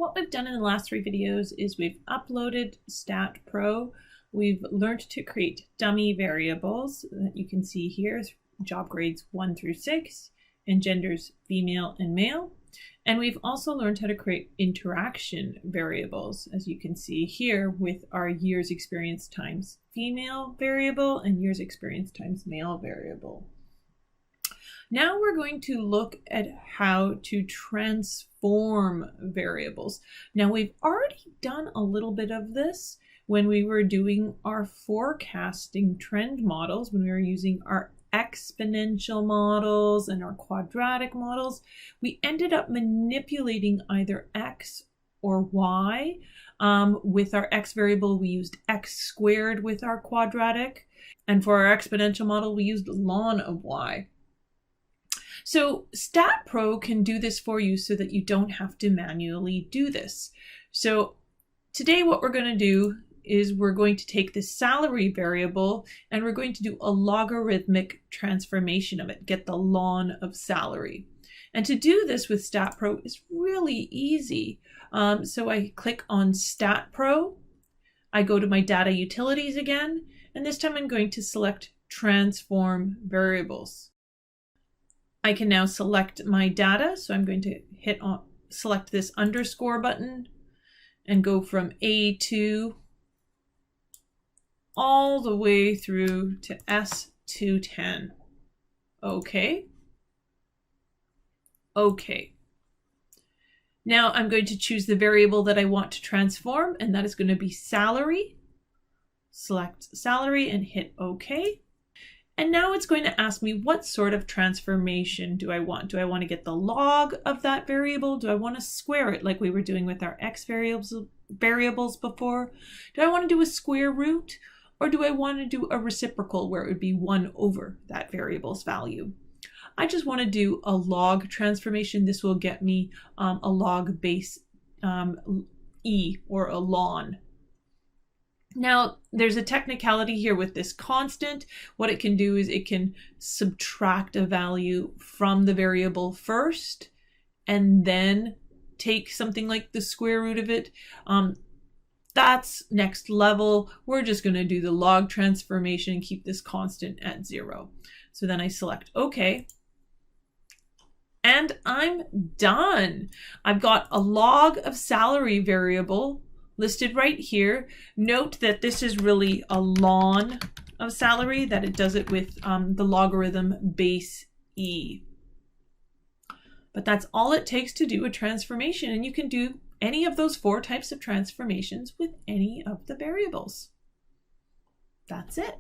What we've done in the last 3 videos is we've uploaded StatPro. We've learned to create dummy variables that you can see here, job grades 1 through 6, and genders female and male. And we've also learned how to create interaction variables, as you can see here with our years experience times female variable and years experience times male variable. Now we're going to look at how to transform variables. Now we've already done a little bit of this when we were doing our forecasting trend models, when we were using our exponential models and our quadratic models. We ended up manipulating either x or y. With our x variable, we used x squared with our quadratic. And for our exponential model, we used ln of y. So StatPro can do this for you so that you don't have to manually do this. So today what we're going to do is we're going to take the salary variable and we're going to do a logarithmic transformation of it, get the ln of salary. And to do this with StatPro is really easy. So I click on StatPro, I go to my data utilities again, and this time I'm going to select transform variables. I can now select my data, so I'm going to select this underscore button and go from A2 all the way through to S210. Okay. Okay. Now I'm going to choose the variable that I want to transform, and that is going to be salary. Select salary and hit OK. And now it's going to ask me what sort of transformation do I want? Do I want to get the log of that variable? Do I want to square it like we were doing with our x variables before? Do I want to do a square root? Or do I want to do a reciprocal where it would be 1 over that variable's value? I just want to do a log transformation. This will get me a log base e, or a ln. Now, there's a technicality here with this constant. What it can do is it can subtract a value from the variable first and then take something like the square root of it. That's next level. We're just going to do the log transformation and keep this constant at 0. So then I select OK. And I'm done. I've got a log of salary variable listed right here. Note that this is really a ln of salary, that it does it with the logarithm base e. But that's all it takes to do a transformation, and you can do any of those 4 types of transformations with any of the variables. That's it.